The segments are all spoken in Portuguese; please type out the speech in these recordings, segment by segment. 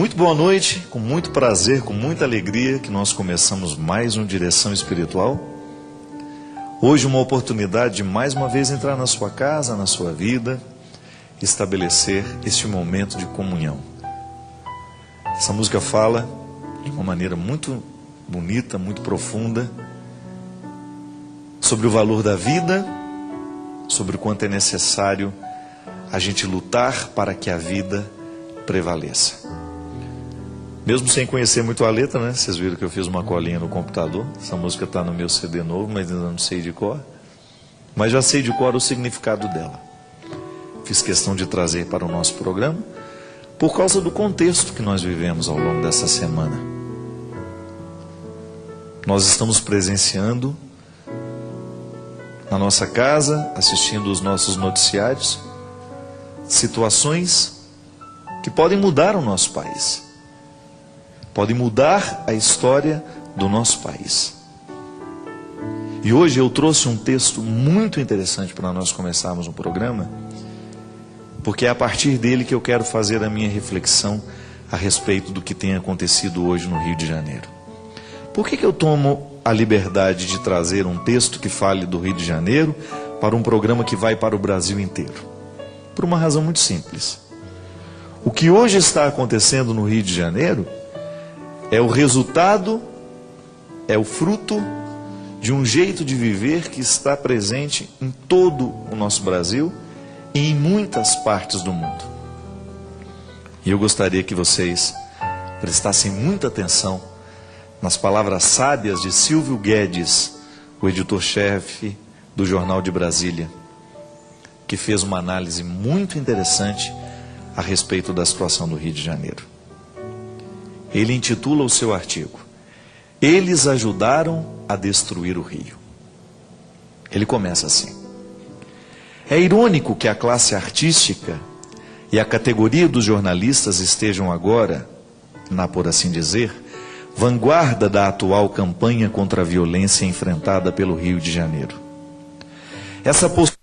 Muito boa noite, com muito prazer, com muita alegria que nós começamos mais um Direção Espiritual. Hoje uma oportunidade de mais uma vez entrar na sua casa, na sua vida, estabelecer este momento de comunhão. Essa música fala de uma maneira muito bonita, muito profunda, sobre o valor da vida, sobre o quanto é necessário a gente lutar para que a vida prevaleça. Mesmo sem conhecer muito a letra, né? Vocês viram que eu fiz uma colinha no computador. Essa música está no meu CD novo, mas ainda não sei de cor. Mas já sei de cor o significado dela. Fiz questão de trazer para o nosso programa, por causa do contexto que nós vivemos ao longo dessa semana. Nós estamos presenciando na nossa casa, assistindo os nossos noticiários, situações que podem mudar o nosso país. Podem mudar a história do nosso país. E hoje eu trouxe um texto muito interessante para nós começarmos o programa, porque é a partir dele que eu quero fazer a minha reflexão a respeito do que tem acontecido hoje no Rio de Janeiro. Por que eu tomo a liberdade de trazer um texto que fale do Rio de Janeiro para um programa que vai para o Brasil inteiro? Por uma razão muito simples. O que hoje está acontecendo no Rio de Janeiro é o resultado, é o fruto de um jeito de viver que está presente em todo o nosso Brasil e em muitas partes do mundo. E eu gostaria que vocês prestassem muita atenção nas palavras sábias de Silvio Guedes, o editor-chefe do Jornal de Brasília, que fez uma análise muito interessante a respeito da situação do Rio de Janeiro. Ele intitula o seu artigo: Eles ajudaram a destruir o Rio. Ele começa assim: É irônico que a classe artística e a categoria dos jornalistas estejam agora, por assim dizer, vanguarda da atual campanha contra a violência enfrentada pelo Rio de Janeiro. Essa postura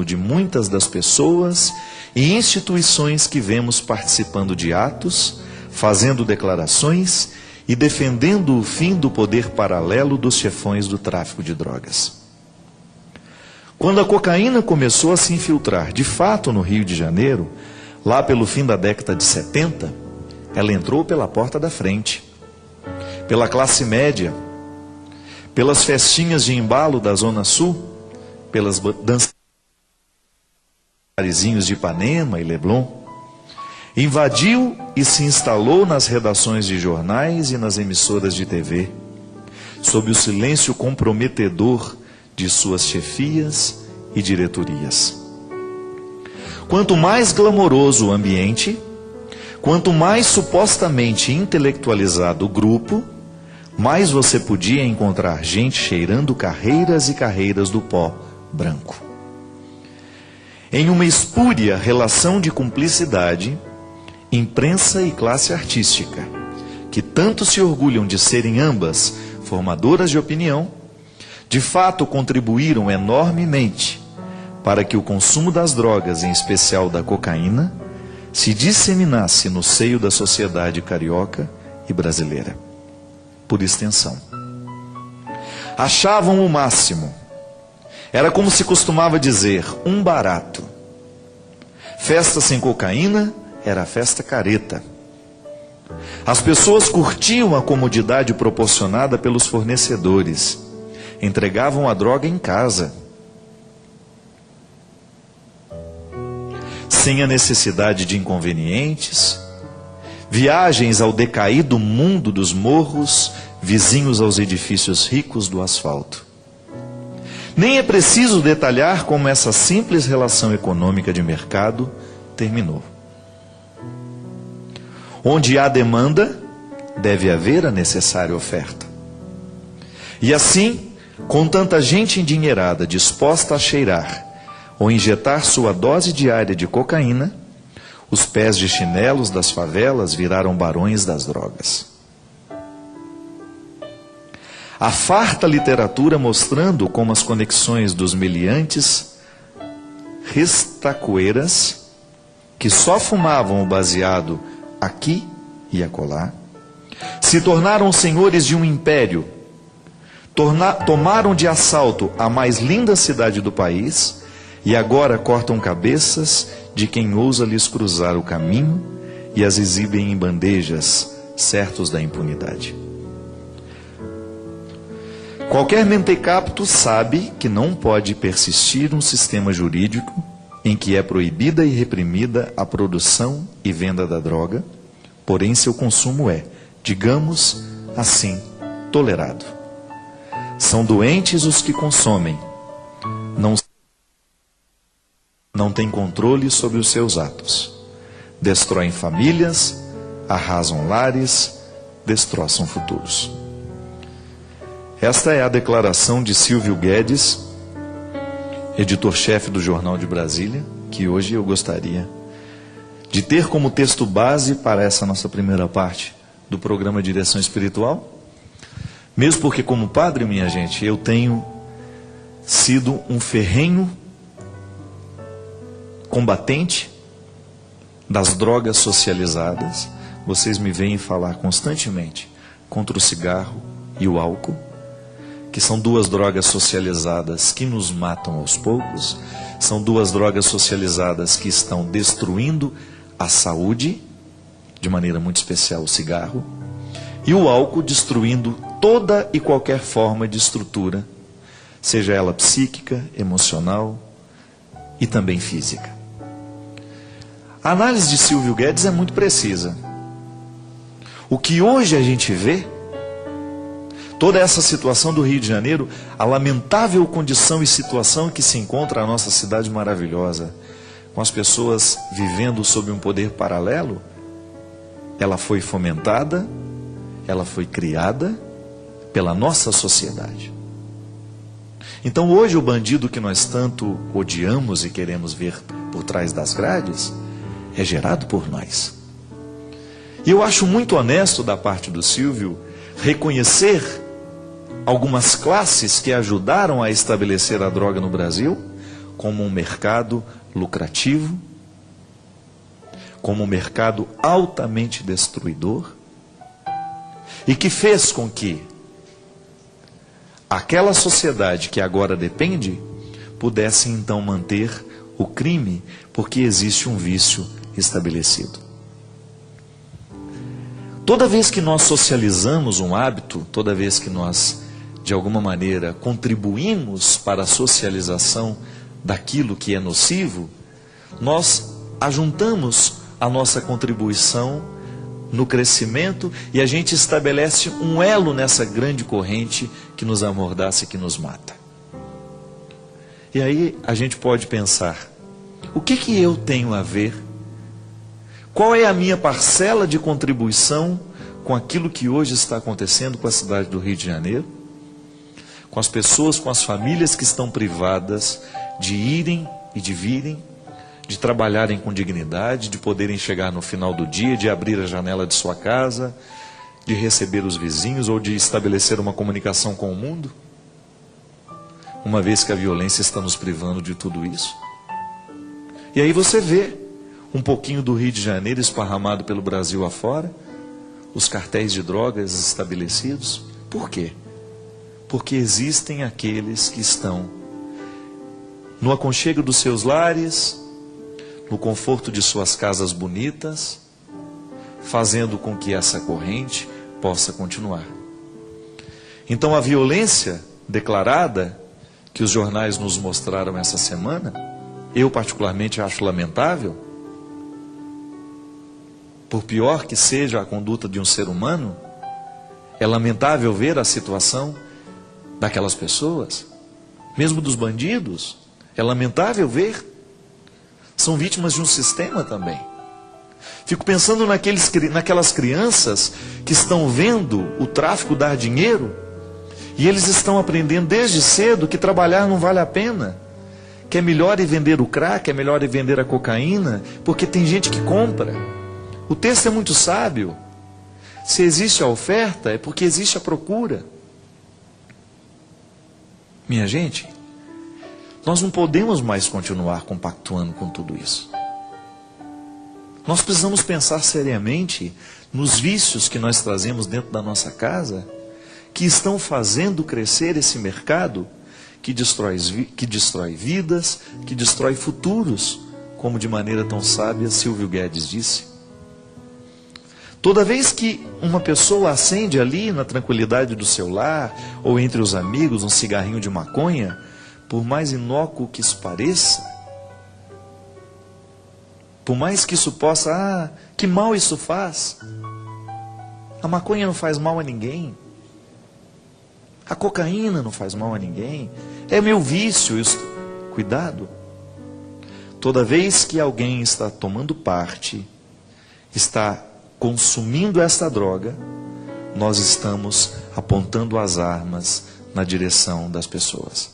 de muitas das pessoas e instituições que vemos participando de atos, fazendo declarações e defendendo o fim do poder paralelo dos chefões do tráfico de drogas. Quando a cocaína começou a se infiltrar de fato no Rio de Janeiro, lá pelo fim da década de 70, ela entrou pela porta da frente, pela classe média, pelas festinhas de embalo da Zona Sul, pelas danças de Ipanema e Leblon, invadiu e se instalou nas redações de jornais e nas emissoras de TV, sob o silêncio comprometedor de suas chefias e diretorias. Quanto mais glamouroso o ambiente, quanto mais supostamente intelectualizado o grupo, mais você podia encontrar gente cheirando carreiras e carreiras do pó branco. Em uma espúria relação de cumplicidade, imprensa e classe artística, que tanto se orgulham de serem ambas formadoras de opinião, de fato contribuíram enormemente para que o consumo das drogas, em especial da cocaína, se disseminasse no seio da sociedade carioca e brasileira, por extensão. Achavam o máximo. Era como se costumava dizer, um barato. Festa sem cocaína era festa careta. As pessoas curtiam a comodidade proporcionada pelos fornecedores. Entregavam a droga em casa, sem a necessidade de inconvenientes, viagens ao decaído mundo dos morros, vizinhos aos edifícios ricos do asfalto. Nem é preciso detalhar como essa simples relação econômica de mercado terminou. Onde há demanda, deve haver a necessária oferta. E assim, com tanta gente endinheirada disposta a cheirar ou injetar sua dose diária de cocaína, os pés de chinelos das favelas viraram barões das drogas. A farta literatura mostrando como as conexões dos meliantes restacoeiras que só fumavam o baseado aqui e acolá, se tornaram senhores de um império, tomaram de assalto a mais linda cidade do país e agora cortam cabeças de quem ousa lhes cruzar o caminho e as exibem em bandejas, certos da impunidade. Qualquer mentecapto sabe que não pode persistir um sistema jurídico em que é proibida e reprimida a produção e venda da droga, porém seu consumo é, digamos assim, tolerado. São doentes os que consomem, não têm controle sobre os seus atos, destroem famílias, arrasam lares, destroçam futuros. Esta é a declaração de Silvio Guedes, editor-chefe do Jornal de Brasília, que hoje eu gostaria de ter como texto base para essa nossa primeira parte do programa Direção Espiritual. Mesmo porque, como padre, minha gente, eu tenho sido um ferrenho combatente das drogas socializadas. Vocês me veem falar constantemente contra o cigarro e o álcool, que são duas drogas socializadas que nos matam aos poucos, são duas drogas socializadas que estão destruindo a saúde, de maneira muito especial o cigarro, e o álcool destruindo toda e qualquer forma de estrutura, seja ela psíquica, emocional e também física. A análise de Silvio Guedes é muito precisa. O que hoje a gente vê, toda essa situação do Rio de Janeiro, a lamentável condição e situação que se encontra a nossa cidade maravilhosa, com as pessoas vivendo sob um poder paralelo, ela foi fomentada, ela foi criada pela nossa sociedade. Então hoje o bandido que nós tanto odiamos e queremos ver por trás das grades, é gerado por nós. E eu acho muito honesto da parte do Silvio reconhecer algumas classes que ajudaram a estabelecer a droga no Brasil como um mercado lucrativo, como um mercado altamente destruidor, e que fez com que aquela sociedade que agora depende pudesse então manter o crime, porque existe um vício estabelecido. Toda vez que nós socializamos um hábito, toda vez que nós, de alguma maneira, contribuímos para a socialização daquilo que é nocivo, nós ajuntamos a nossa contribuição no crescimento e a gente estabelece um elo nessa grande corrente que nos amordaça e que nos mata. E aí a gente pode pensar, o que eu tenho a ver? Qual é a minha parcela de contribuição com aquilo que hoje está acontecendo com a cidade do Rio de Janeiro? Com as pessoas, com as famílias que estão privadas de irem e de virem, de trabalharem com dignidade, de poderem chegar no final do dia, de abrir a janela de sua casa, de receber os vizinhos ou de estabelecer uma comunicação com o mundo? Uma vez que a violência está nos privando de tudo isso. E aí você vê um pouquinho do Rio de Janeiro esparramado pelo Brasil afora, os cartéis de drogas estabelecidos. Por quê? Porque existem aqueles que estão no aconchego dos seus lares, no conforto de suas casas bonitas, fazendo com que essa corrente possa continuar. Então a violência declarada, que os jornais nos mostraram essa semana, eu particularmente acho lamentável, por pior que seja a conduta de um ser humano, é lamentável ver a situação daquelas pessoas, mesmo dos bandidos, é lamentável ver, são vítimas de um sistema também. Fico pensando naquelas crianças que estão vendo o tráfico dar dinheiro, e eles estão aprendendo desde cedo que trabalhar não vale a pena, que é melhor ir vender o crack, é melhor ir vender a cocaína, porque tem gente que compra. O texto é muito sábio. Se existe a oferta, é porque existe a procura. Minha gente, nós não podemos mais continuar compactuando com tudo isso. Nós precisamos pensar seriamente nos vícios que nós trazemos dentro da nossa casa, que estão fazendo crescer esse mercado que destrói vidas, que destrói futuros, como de maneira tão sábia Silvio Guedes disse. Toda vez que uma pessoa acende ali na tranquilidade do seu lar, ou entre os amigos, um cigarrinho de maconha, por mais inócuo que isso pareça, por mais que isso possa, que mal isso faz, a maconha não faz mal a ninguém, a cocaína não faz mal a ninguém, é meu vício, cuidado. Toda vez que alguém está tomando parte, está consumindo esta droga, nós estamos apontando as armas na direção das pessoas.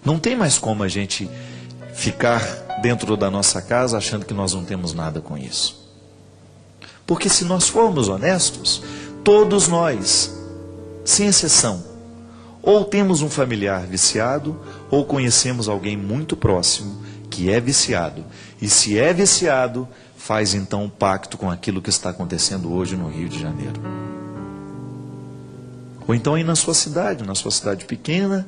Não tem mais como a gente ficar dentro da nossa casa achando que nós não temos nada com isso. Porque se nós formos honestos, todos nós, sem exceção, ou temos um familiar viciado, ou conhecemos alguém muito próximo que é viciado. E se é viciado, faz então um pacto com aquilo que está acontecendo hoje no Rio de Janeiro. Ou então aí na sua cidade pequena,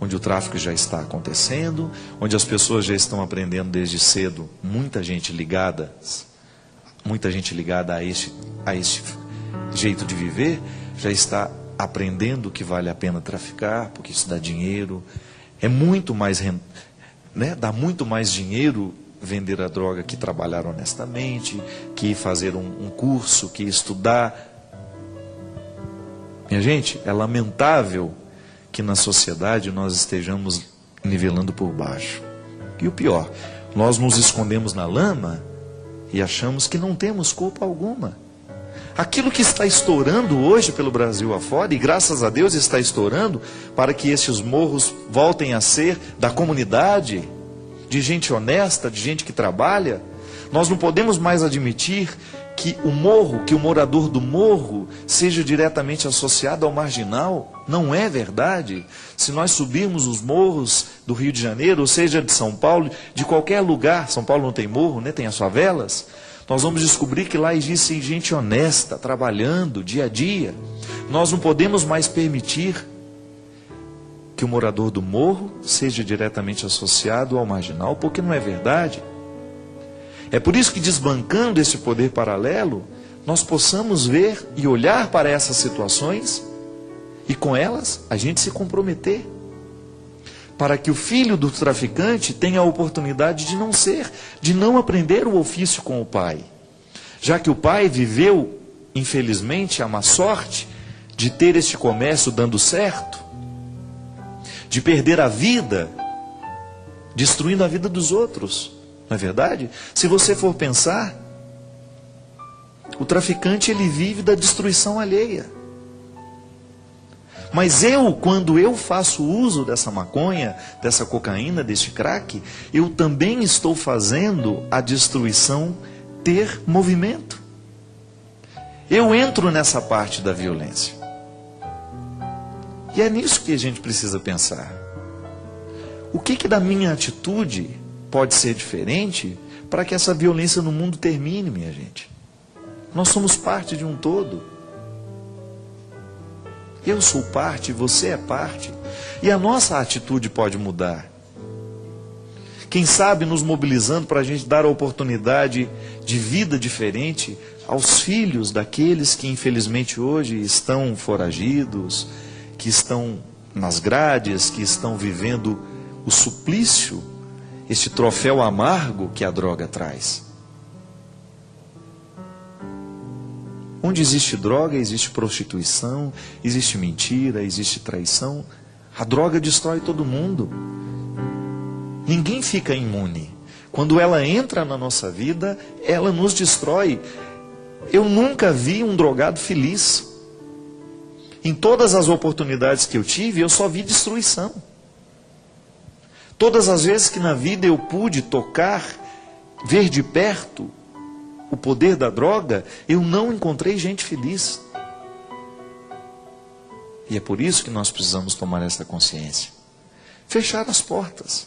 onde o tráfico já está acontecendo, onde as pessoas já estão aprendendo desde cedo, muita gente ligada a este jeito de viver, já está aprendendo que vale a pena traficar, porque isso dá dinheiro, é muito mais, dá muito mais dinheiro vender a droga que trabalhar honestamente, que fazer um curso, que estudar. Minha gente, é lamentável que na sociedade nós estejamos nivelando por baixo. E o pior, nós nos escondemos na lama e achamos que não temos culpa alguma. Aquilo que está estourando hoje pelo Brasil afora, e graças a Deus está estourando, para que esses morros voltem a ser da comunidade, de gente honesta, de gente que trabalha, nós não podemos mais admitir que o morador do morro seja diretamente associado ao marginal. Não é verdade. Se nós subirmos os morros do Rio de Janeiro, ou seja, de São Paulo, de qualquer lugar, São Paulo não tem morro, né? Tem as favelas, nós vamos descobrir que lá existe gente honesta, trabalhando dia a dia. Nós não podemos mais permitir que o morador do morro seja diretamente associado ao marginal, porque não é verdade. É por isso que, desbancando esse poder paralelo, nós possamos ver e olhar para essas situações e com elas a gente se comprometer, para que o filho do traficante tenha a oportunidade de não aprender o ofício com o pai, já que o pai viveu, infelizmente, a má sorte de ter este comércio dando certo, de perder a vida, destruindo a vida dos outros. Não é verdade? Se você for pensar, o traficante ele vive da destruição alheia. Mas quando eu faço uso dessa maconha, dessa cocaína, deste crack, eu também estou fazendo a destruição ter movimento. Eu entro nessa parte da violência. E é nisso que a gente precisa pensar. O que da minha atitude pode ser diferente para que essa violência no mundo termine, minha gente? Nós somos parte de um todo. Eu sou parte, você é parte. E a nossa atitude pode mudar. Quem sabe nos mobilizando para a gente dar a oportunidade de vida diferente aos filhos daqueles que infelizmente hoje estão foragidos, que estão nas grades, que estão vivendo o suplício, este troféu amargo que a droga traz. Onde existe droga, existe prostituição, existe mentira, existe traição. A droga destrói todo mundo. Ninguém fica imune. Quando ela entra na nossa vida, ela nos destrói. Eu nunca vi um drogado feliz. Em todas as oportunidades que eu tive, eu só vi destruição. Todas as vezes que na vida eu pude tocar, ver de perto o poder da droga, eu não encontrei gente feliz. E é por isso que nós precisamos tomar essa consciência. Fechar as portas.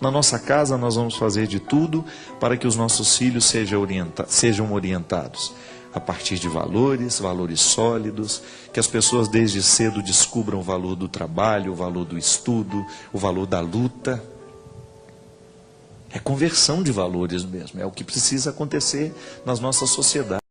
Na nossa casa nós vamos fazer de tudo para que os nossos filhos sejam orientados a partir de valores sólidos, que as pessoas desde cedo descubram o valor do trabalho, o valor do estudo, o valor da luta. É conversão de valores mesmo, é o que precisa acontecer nas nossas sociedades.